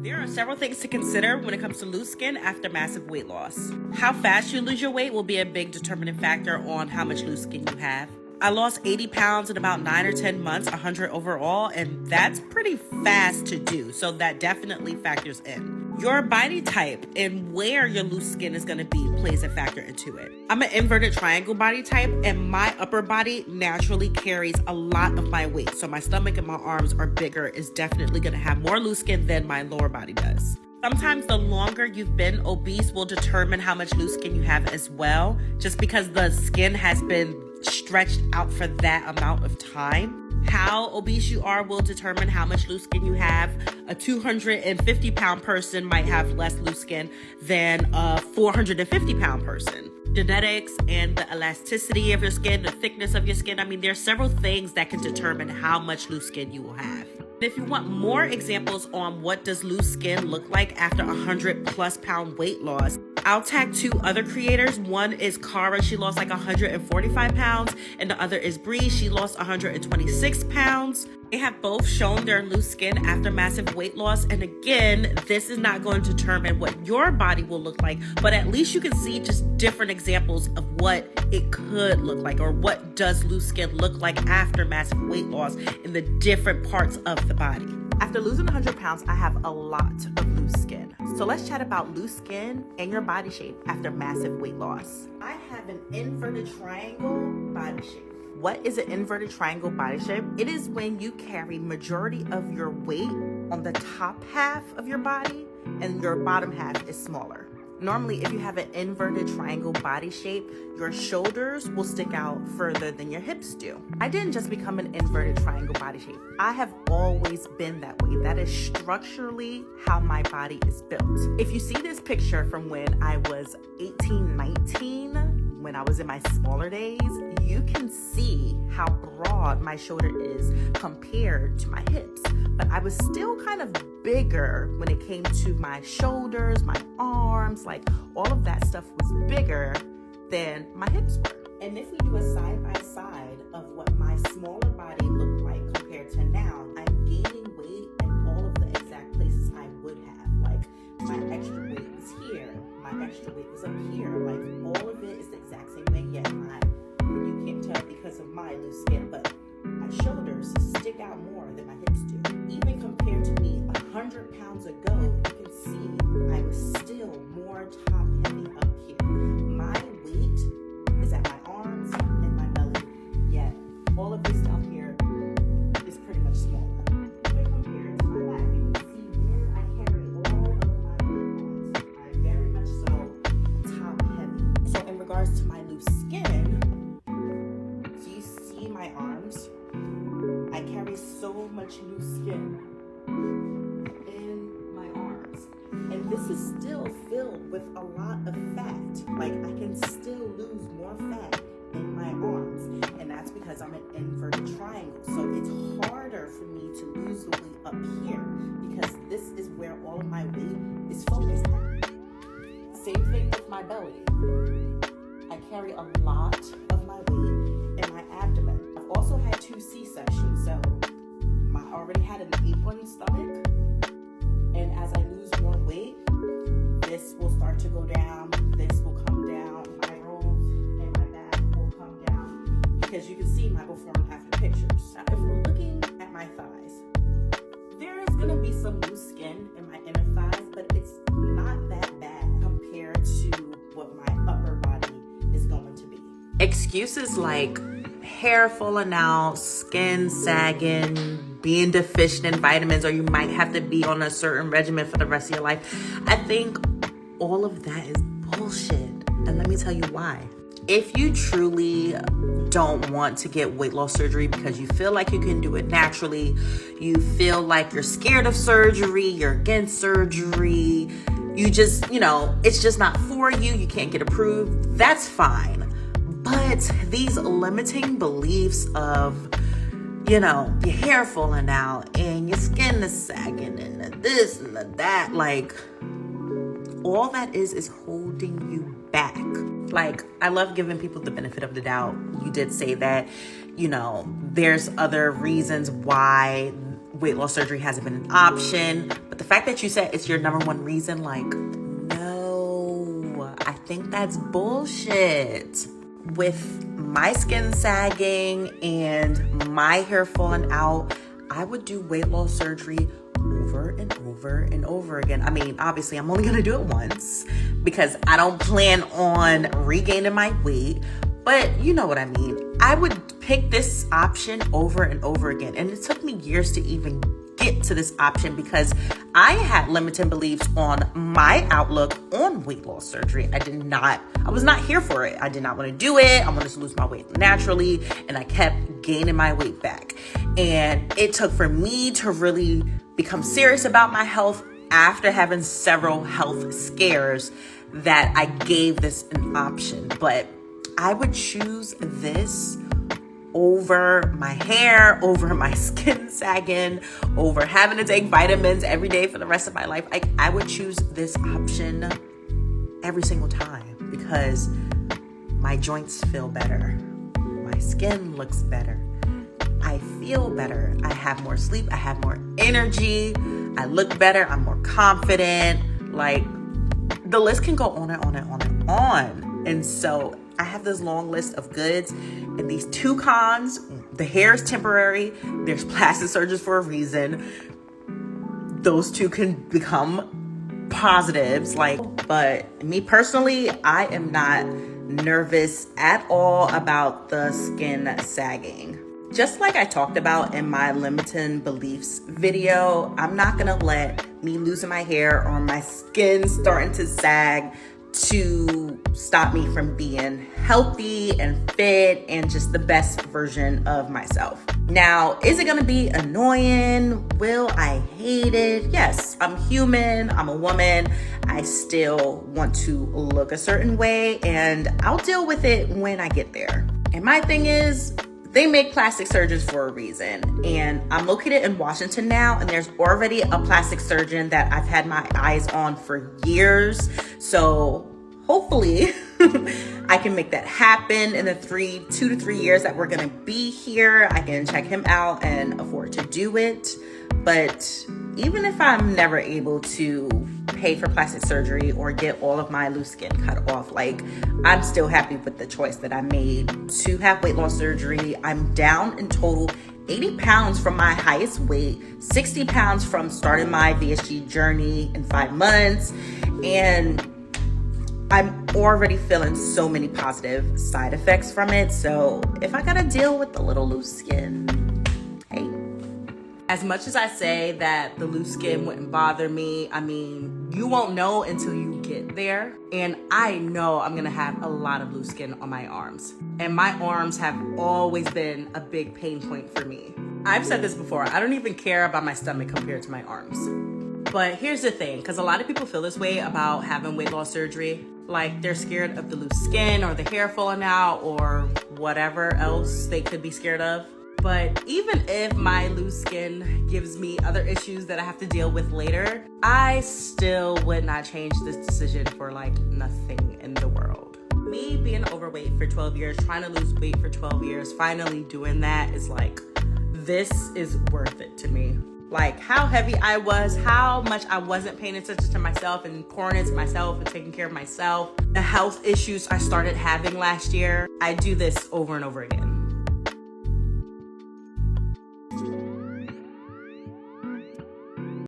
There are several things to consider when it comes to loose skin after massive weight loss. How fast you lose your weight will be a big determining factor on how much loose skin you have. I lost 80 pounds in about 9 or 10 months, 100 overall, and that's pretty fast to do, so that definitely factors in. Your body type and where your loose skin is going to be plays a factor into it. I'm an inverted triangle body type, and my upper body naturally carries a lot of my weight, so my stomach and my arms are bigger, is definitely going to have more loose skin than my lower body does. Sometimes the longer you've been obese will determine how much loose skin you have as well, just because the skin has been stretched out for that amount of time. How obese you are will determine how much loose skin you have. A 250-pound person might have less loose skin than a 450-pound person. Genetics and the elasticity of your skin, the thickness of your skin. I mean, there's several things that can determine how much loose skin you will have. If you want more examples on what does loose skin look like after 100+ pound weight loss, I'll tag 2 other creators. One is Cara, she lost like 145 pounds, and the other is Bree, she lost 126 pounds. They have both shown their loose skin after massive weight loss, and again, this is not going to determine what your body will look like, but at least you can see just different examples of what it could look like, or what does loose skin look like after massive weight loss in the different parts of the body. After losing 100 pounds, I have a lot of loose skin. So let's chat about loose skin and your body shape after massive weight loss. I have an inverted triangle body shape. What is an inverted triangle body shape? It is when you carry majority of your weight on the top half of your body and your bottom half is smaller. Normally, if you have an inverted triangle body shape, your shoulders will stick out further than your hips do. I didn't just become an inverted triangle body shape. I have always been that way. That is structurally how my body is built. If you see this picture from when I was 18, 19, when I was in my smaller days, you can see how broad my shoulder is compared to my hips. But I was still kind of bigger when it came to my shoulders, my arms, like all of that stuff was bigger than my hips were. And if we do a side by side of what my smaller body looked like compared to now, I'm gaining weight in all of the exact places I would have. Like my extra weight was here, my extra weight was up here, like all of it is the exact same thing, yet you can't tell because of my loose skin, but my shoulders stick out more than my hips do. Even compared to me 100 pounds ago, you can see I was still more top heavy up here. My weight is at my arms and my belly, yet all of this down here is pretty much smaller. When compared to my back, you can see where I carry all of my weight. I'm very much so top heavy. So in regards to my loose skin, do you see my arms? I carry so much loose skin in my arms, and this is still filled with a lot of fat. Like I can still lose more fat in my arms, and that's because I'm an inverted triangle. So it's harder for me to lose the weight up here because this is where all of my weight is focused at. Same thing with my belly. I carry a lot of my weight in my abdomen. I've also had 2 C-sections, so I already had an apron stomach, and as I lose more weight, this will start to go down, this will come down, my rolls and my back will come down, because you can see my before and after pictures. Now, if we're looking at my thighs, there is going to be some loose skin in my inner thighs, but it's not that bad compared to what my upper body is going to be. Excuses like hair falling out, skin sagging, being deficient in vitamins, or you might have to be on a certain regimen for the rest of your life. I think all of that is bullshit. And let me tell you why. If you truly don't want to get weight loss surgery because you feel like you can do it naturally, you feel like you're scared of surgery, you're against surgery, you just, it's just not for you, you can't get approved, that's fine. But these limiting beliefs of, your hair falling out and your skin is sagging and the this and the that, like, all that is holding you back. Like, I love giving people the benefit of the doubt. You did say that, there's other reasons why weight loss surgery hasn't been an option. But the fact that you said it's your number one reason, like, no, I think that's bullshit. With my skin sagging and my hair falling out, I would do weight loss surgery over and over and over again. I mean, obviously, I'm only gonna do it once because I don't plan on regaining my weight, but you know what I mean. I would pick this option over and over again. And it took me years to even get to this option because I had limiting beliefs on my outlook on weight loss surgery. I was not here for it. I did not want to do it. I wanted to lose my weight naturally, and I kept gaining my weight back. And it took for me to really become serious about my health after having several health scares that I gave this an option. But I would choose this over my hair, over my skin sagging, over having to take vitamins every day for the rest of my life. I would choose this option every single time because my joints feel better. My skin looks better. I feel better. I have more sleep. I have more energy. I look better. I'm more confident. Like, the list can go on and on and on and on. And so I have this long list of goods and these two cons. The hair is temporary. There's plastic surgeons for a reason. Those two can become positives. But me personally, I am not nervous at all about the skin sagging. Just like I talked about in my limiting beliefs video, I'm not gonna let me losing my hair or my skin starting to sag to stop me from being healthy and fit and just the best version of myself. Now, is it gonna be annoying? Will I hate it? Yes, I'm human, I'm a woman. I still want to look a certain way, and I'll deal with it when I get there. And my thing is, they make plastic surgeons for a reason. And I'm located in Washington now, and there's already a plastic surgeon that I've had my eyes on for years. So hopefully I can make that happen in the 2 to 3 years that we're gonna be here. I can check him out and afford to do it. But even if I'm never able to pay for plastic surgery or get all of my loose skin cut off, like, I'm still happy with the choice that I made to have weight loss surgery. I'm down in total 80 pounds from my highest weight, 60 pounds from starting my VSG journey in 5 months, and I'm already feeling so many positive side effects from it. So if I gotta deal with the little loose skin, hey. As much as I say that the loose skin wouldn't bother me, I mean, you won't know until you get there. And I know I'm gonna have a lot of loose skin on my arms. And my arms have always been a big pain point for me. I've said this before, I don't even care about my stomach compared to my arms. But here's the thing, because a lot of people feel this way about having weight loss surgery. Like, they're scared of the loose skin or the hair falling out or whatever else they could be scared of. But even if my loose skin gives me other issues that I have to deal with later, I still would not change this decision for like nothing in the world. Me being overweight for 12 years, trying to lose weight for 12 years, finally doing that is like, this is worth it to me. Like, how heavy I was, how much I wasn't paying attention to myself and pouring into myself and taking care of myself. The health issues I started having last year, I do this over and over again.